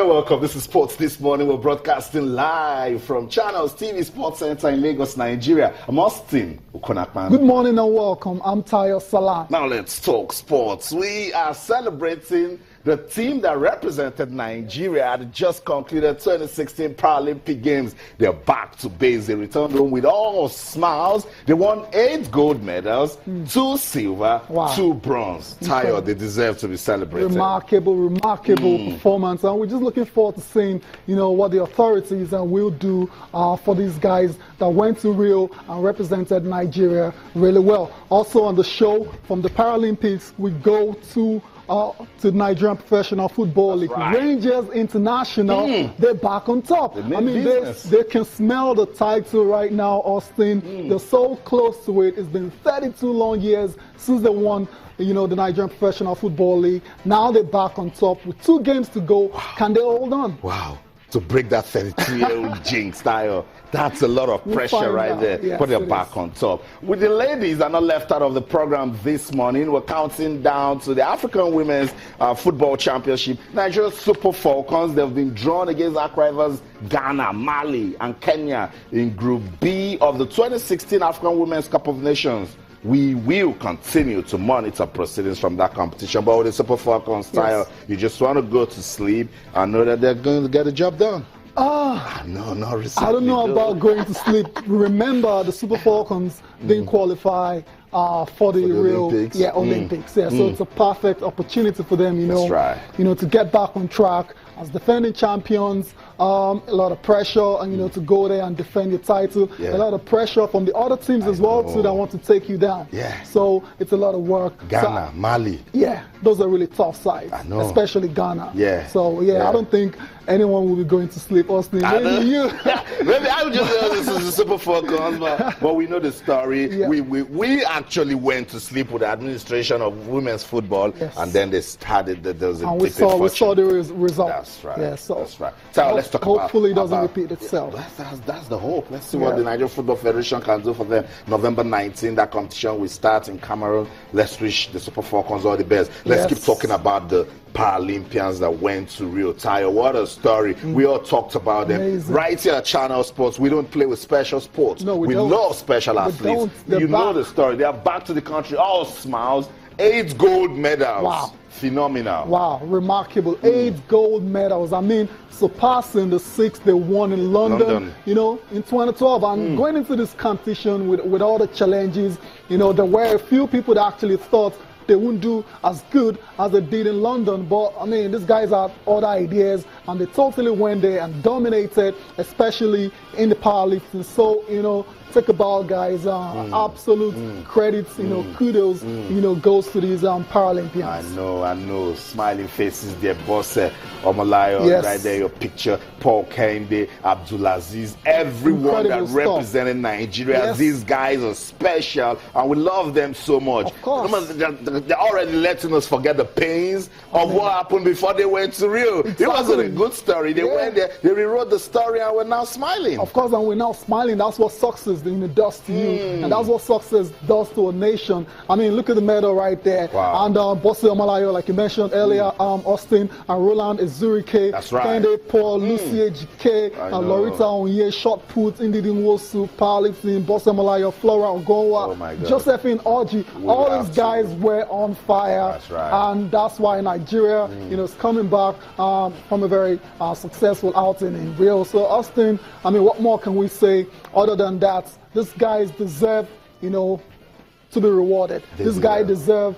You're welcome. This is Sports This Morning. We're broadcasting live from Channels TV Sports Center in Lagos, Nigeria. I'm Austin Okonakman. Good morning and welcome. I'm Tayo Salah. Now let's talk sports. We are celebrating the team that represented Nigeria at the just concluded 2016 Paralympic Games. They're back to base. They returned home with all smiles. They won 8 gold medals, 2 silver, 2 bronze. Tayo, they deserve to be celebrated. Remarkable performance. And we're just looking forward to seeing, what the authorities will do for these guys that went to Rio and represented Nigeria really well. Also on the show, from the Paralympics, we go to Nigerian Professional Football League. Right. Rangers International, they're back on top. They can smell the title right now, Austin. They're so close to it. It's been 32 long years since they won, the Nigerian Professional Football League. Now they're back on top with 2 games to go. Can they hold on? Wow. To break that 32-year-old jinx, Tayo. That's a lot of pressure right there. Yes, but they're back on top. With the ladies are not left out of the program this morning. We're counting down to the African Women's Football Championship. Nigeria Super Falcons, they've been drawn against our rivals Ghana, Mali, and Kenya in Group B of the 2016 African Women's Cup of Nations. We will continue to monitor proceedings from that competition. But with the Super Falcons style, you just want to go to sleep and know that they're going to get the job done. No, not recently. I don't know about going to sleep. Remember, the Super Falcons didn't qualify for the Rio Olympics. Olympics. So it's a perfect opportunity for them, That's right. to get back on track as defending champions. A lot of pressure, and to go there and defend your title. A lot of pressure from the other teams as well too that want to take you down. So it's a lot of work. Ghana, Mali. Those are really tough sides, especially Ghana. So I don't think anyone will be going to sleep. Austin, maybe you. Maybe I would just say this is the Super Falcons, but we know the story. We actually went to sleep with the administration of women's football, and then they started. There was a and we saw the result. That's right. That's right. So let's talk about. Hopefully, it doesn't repeat itself. That's the hope. Let's see what the Nigerian Football Federation can do for them. November 19, that competition will start in Cameroon. Let's wish the Super Falcons all the best. Let's keep talking about the Paralympians that went to Rio. Tayo, what a story. We all talked about them. Amazing. Right here at Channel Sports, we don't play with special sports. No, we don't. Love special athletes. You know the story. They are back to the country, all smiles. 8 gold medals. Wow. Phenomenal. Wow, remarkable. 8 gold medals. I mean, surpassing the 6 they won in London. In 2012. And going into this competition with all the challenges, there were a few people that actually thought they wouldn't do as good as they did in London. But, I mean, these guys had other ideas, and they totally went there and dominated, especially in the powerlifting. So, take a bow, guys. Absolute credits, kudos, goes to these Paralympians. I know. Smiling faces there, Boss Omolayo, right there, your picture. Paul Kende, Abdulaziz, everyone that represented Nigeria. These guys are special, and we love them so much. Of course. They're already letting us forget the pains of what happened before they went to Rio. It wasn't a good story. They went there, they rewrote the story, and we're now smiling. Of course, and we're now smiling. That's what success does to you, and that's what success does to a nation. I mean, look at the medal right there. Wow. And Bosse Omolayo, like you mentioned earlier, Austin and Roland Ezurike, that's right. Kende Paul, Lucy Ejike, Lorita Onye, shot put, Ndidi Nwosu, powerlifting, Bosse Omolayo, Flora Ogonwa, Josephine Orji. All these guys were on fire. That's right. And that's why Nigeria, is coming back from a very successful outing in Rio. So Austin, I mean, what more can we say other than that? These guys deserve, to be rewarded. This guy deserve,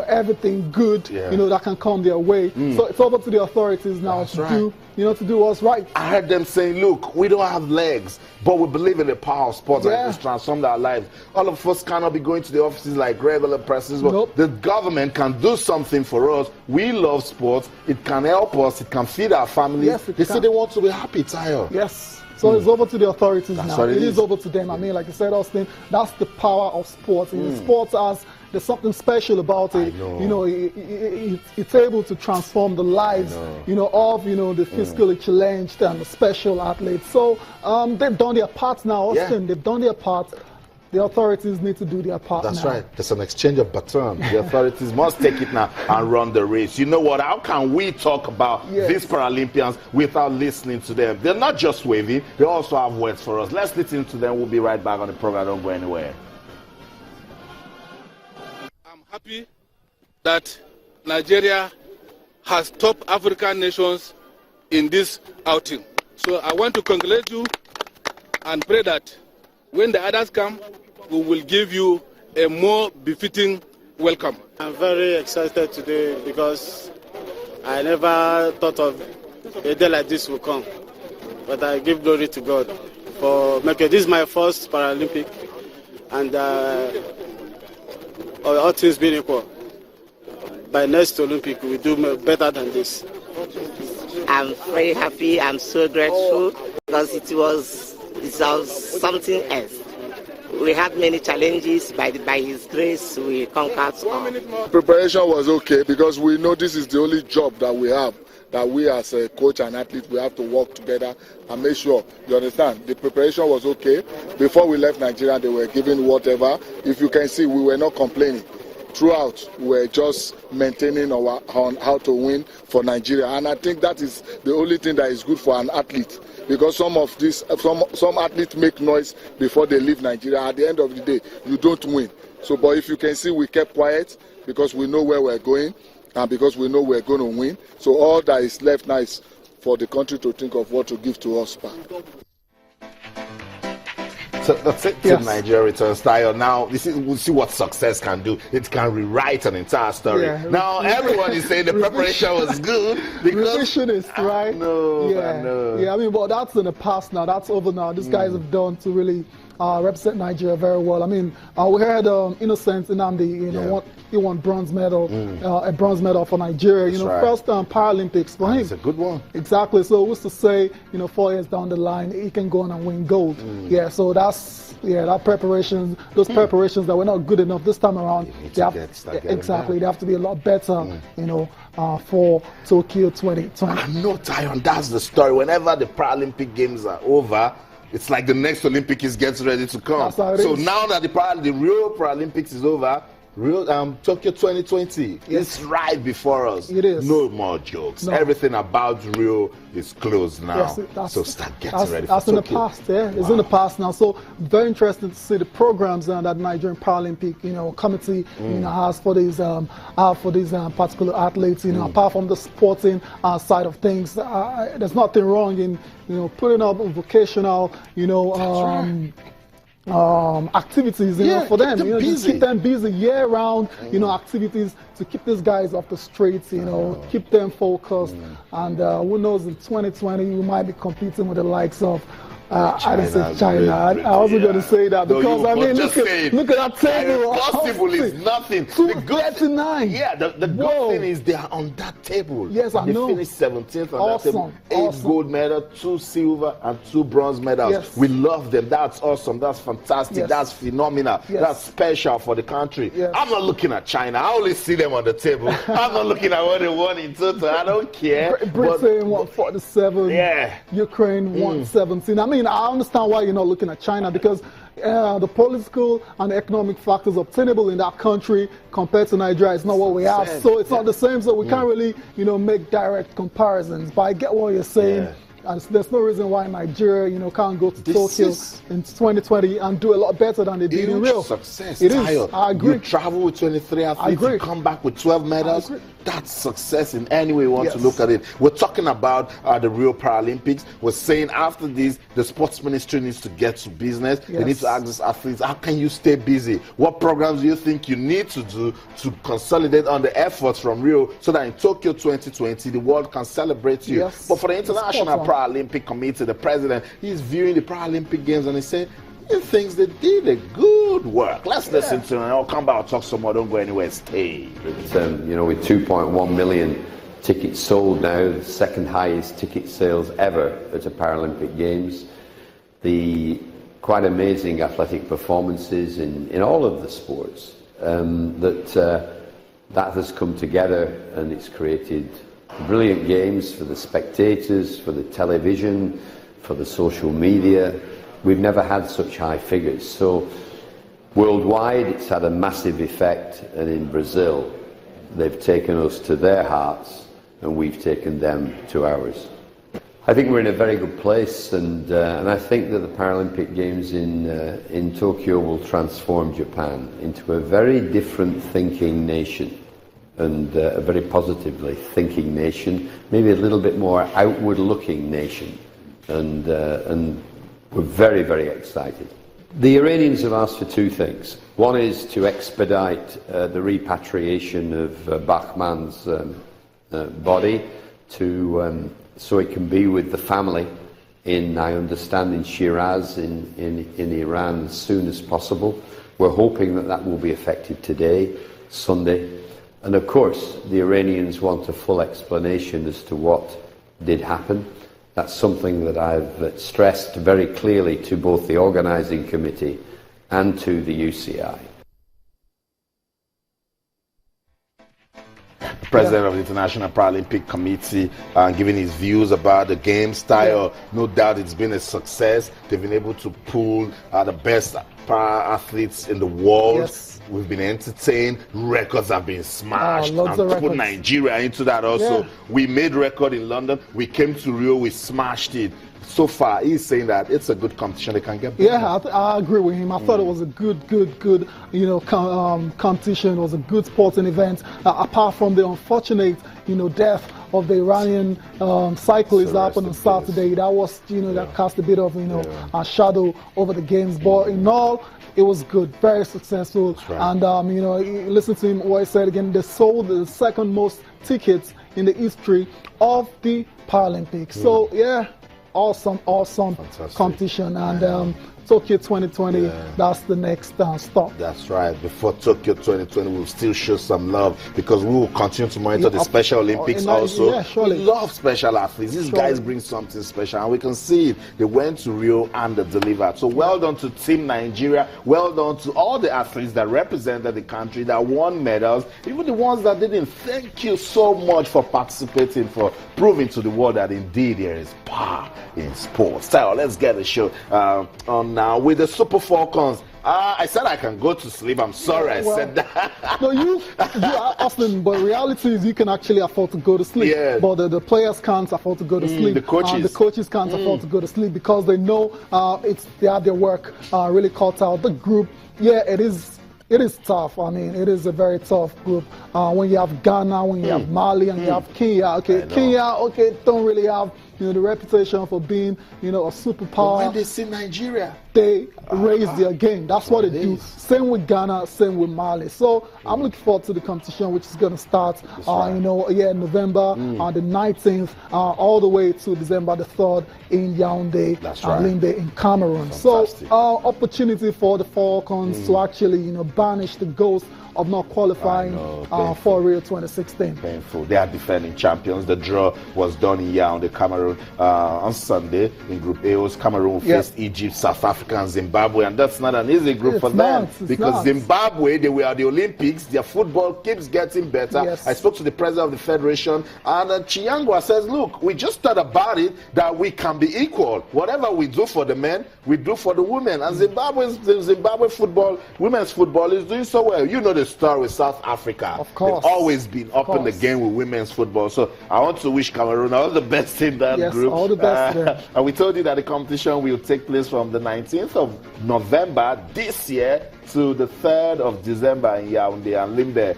everything good, that can come their way. So it's over to the authorities now to do what's right. I heard them saying, look, we don't have legs, but we believe in the power of sports and it's transformed our lives. All of us cannot be going to the offices like regular persons, but the government can do something for us. We love sports. It can help us. It can feed our families. Yes, they say they want to be happy, Tayo. Yes. So it's over to the authorities now. It is over to them. I mean, like you said, Austin, that's the power of sports. Sports there's something special about it. It's able to transform the lives, of the physically challenged and the special athletes. So they've done their part now, Austin. They've done their part. the authorities need to do their part. That's now. right. There's an exchange of baton. The authorities must take it now and run the race. You know what? How can we talk about these Paralympians without listening to them? They're not just waving. They also have words for us. Let's listen to them. We'll be right back on the program. Don't go anywhere. I'm happy that Nigeria has top African nations in this outing. So I want to congratulate you and pray that when the others come, we will give you a more befitting welcome. I'm very excited today because I never thought of a day like this will come. But I give glory to God for making this is my first Paralympic, and all things being equal, by next Olympic we do better than this. I'm very happy. I'm so grateful because it was something else. We had many challenges. By His grace, we conquered all. Preparation was okay because we know this is the only job that we have. That we as a coach and athlete, we have to work together and make sure, you understand, the preparation was okay. Before we left Nigeria, they were giving whatever. If you can see, we were not complaining. Throughout, we were just maintaining on how to win for Nigeria. And I think that is the only thing that is good for an athlete. Because some athletes make noise before they leave Nigeria. At the end of the day, you don't win. So, but if you can see, we kept quiet because we know where we're going. And because we know we're going to win. So all that is left now is for the country to think of what to give to us back. So that's it. Yes. Nigeria returns style. Now, we'll see what success can do. It can rewrite an entire story. Yeah. Now, everyone is saying the preparation was good. Revision is right. No, Yeah, I mean, but that's in the past now. That's over now. These guys have done to really represent Nigeria very well. I mean, we heard Innocent Nnamdi, he won bronze medal, a bronze medal for Nigeria. First Paralympics for him. It's a good one. Exactly. So who's to say, 4 years down the line, he can go on and win gold. Yeah. So that preparation, those preparations that were not good enough this time around. They have to be a lot better. For Tokyo 2020. No, Tyon, that's the story. Whenever the Paralympic Games are over, it's like the next Olympic is getting ready to come. So now that the Rio Paralympics is over, Tokyo 2020 is right before us. It is. No more jokes. No. Everything about Rio is closed now. So start getting ready for Tokyo. That's in the past, It's in the past now. So very interesting to see the programs that Nigerian Paralympic, committee, has for these particular athletes. Apart from the sporting side of things, there's nothing wrong in putting up vocational, activities for them, just keep them busy year round, activities to keep these guys off the streets, keep them focused, and who knows, in 2020 we might be competing with the likes of I didn't say China. I wasn't going to say that because look at that table. Impossible is nothing. The good 39. Yeah, the good thing is they are on that table. Yes, I know. They finished 17th on that table. 8 gold medals, 2 silver, and 2 bronze medals. Yes. We love them. That's awesome. That's fantastic. Yes. That's phenomenal. Yes. That's special for the country. Yes. I'm not looking at China. I only see them on the table. I'm not looking at what they won in total. I don't care. Britain won 47. Yeah. Ukraine won 17. I mean, I understand why you're not looking at China because the political and economic factors obtainable in that country compared to Nigeria is not what we have. So it's not the same. So we can't really, make direct comparisons. But I get what you're saying. Yeah. And there's no reason why Nigeria, can't go to Tokyo in 2020 and do a lot better than they did in Rio. Success. It is. I agree. You travel with 23 athletes, you come back with 12 medals. That's success in any way you want to look at it. We're talking about the Rio Paralympics. We're saying after this, the sports ministry needs to get to business. They need to ask these athletes, how can you stay busy? What programs do you think you need to do to consolidate on the efforts from Rio so that in Tokyo 2020, the world can celebrate you? Yes. But for the International Paralympic Committee, the president, he's viewing the Paralympic Games and he's saying, he thinks they did a good work. Let's listen to him. I'll come back and talk some more. Don't go anywhere. Stay. With 2.1 million tickets sold now, the second highest ticket sales ever at the Paralympic Games. The quite amazing athletic performances in all of the sports that has come together, and it's created brilliant games for the spectators, for the television, for the social media. We've never had such high figures. So Worldwide, it's had a massive effect, and in Brazil, they've taken us to their hearts, and we've taken them to ours. I think we're in a very good place, and I think that the Paralympic Games in Tokyo will transform Japan into a very different thinking nation, and a very positively thinking nation, maybe a little bit more outward-looking nation, and we're very, very excited. The Iranians have asked for two things. One is to expedite the repatriation of Bahman's body so it can be with the family I understand, in Shiraz in Iran as soon as possible. We're hoping that that will be effective today, Sunday. And of course, the Iranians want a full explanation as to what did happen. That's something that I've stressed very clearly to both the organising committee and to the UCI. President of the International Paralympic Committee, giving his views about the game style. No doubt it's been a success. They've been able to pull the best para-athletes in the world. Yes. We've been entertained. Records have been smashed. Lots of Put records. Nigeria into that also. Yeah. We made record in London. We came to Rio. We smashed it. So far, he's saying that it's a good competition. They can get better. Yeah, I agree with him. I thought it was a good, competition. It was a good sporting event. Apart from the unfortunate, death of the Iranian cyclist that happened on Saturday, that was, that cast a bit of, a shadow over the games. But in all, it was good, very successful. Right. And listen to him what he said again. They sold the second most tickets in the history of the Paralympics. So yeah. Awesome Fantastic. competition, and Tokyo 2020, that's the next stop. That's right. Before Tokyo 2020, we'll still show some love because we will continue to monitor the Special Olympics also. Yeah, surely. We love special athletes. These guys bring something special, and we can see it. They went to Rio and they delivered. So well done to Team Nigeria. Well done to all the athletes that represented the country, that won medals, even the ones that didn't. Thank you so much for participating, for proving to the world that indeed there is power in sports. So let's get the show on now with the Super Falcons. I said I can go to sleep. I'm sorry I said that. No, you Austin, but reality is you can actually afford to go to sleep. Yeah. But the players can't afford to go to sleep. The coaches can't afford to go to sleep because they know they have their work really cut out. The group, it is tough. I mean, it is a very tough group. When you have Ghana, when you have Mali, and you have Kenya. Kenya, don't really have the reputation for being a superpower. But when they see Nigeria, they raise their game. That's what they do. Same with Ghana, same with Mali. So I'm looking forward to the competition, which is going to start, November the 19th, all the way to December the 3rd in Yaoundé, Limbe in Cameroon. Fantastic. So opportunity for the Falcons to actually, banish the ghost of not qualifying for Rio 2016. Painful. They are defending champions. The draw was done in Yaoundé, Cameroon on Sunday in Group A. Cameroon faced Egypt, South Africa, and Zimbabwe, and that's not an easy group for them because Zimbabwe, they were at the Olympics. Their football keeps getting better. Yes. I spoke to the president of the federation, and Chiangwa says, "Look, we just thought about it that we can be equal. Whatever we do for the men, we do for the women." And Zimbabwe football, women's football, is doing so well. You know the story with South Africa. Of course. They've always been up in the game with women's football. So I want to wish Cameroon all the best in that group. All the best. And we told you that the competition will take place from the 19th of November this year to the 3rd of December in Yaoundé and Limbe,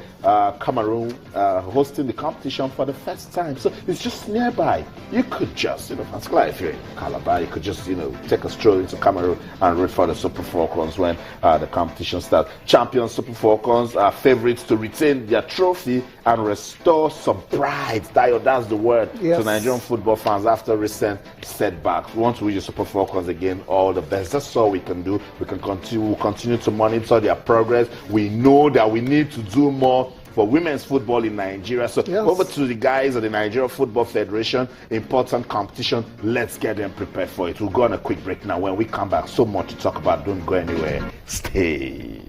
Cameroon, hosting the competition for the first time. So it's just nearby. You could just, particularly if you're in Calabar, you could just, take a stroll into Cameroon and root for the Super Falcons when the competition starts. Champion Super Falcons are favorites to retain their trophy and restore some pride. That's the word to Nigerian football fans after recent setbacks. We want to wish the Super Falcons again all the best. That's all we can do. We'll continue to monitor their progress. We know that we need to do more for women's football in Nigeria. So over to the guys at the Nigeria Football Federation, important competition. Let's get them prepared for it. We'll go on a quick break now. When we come back, so much to talk about. Don't go anywhere. Stay.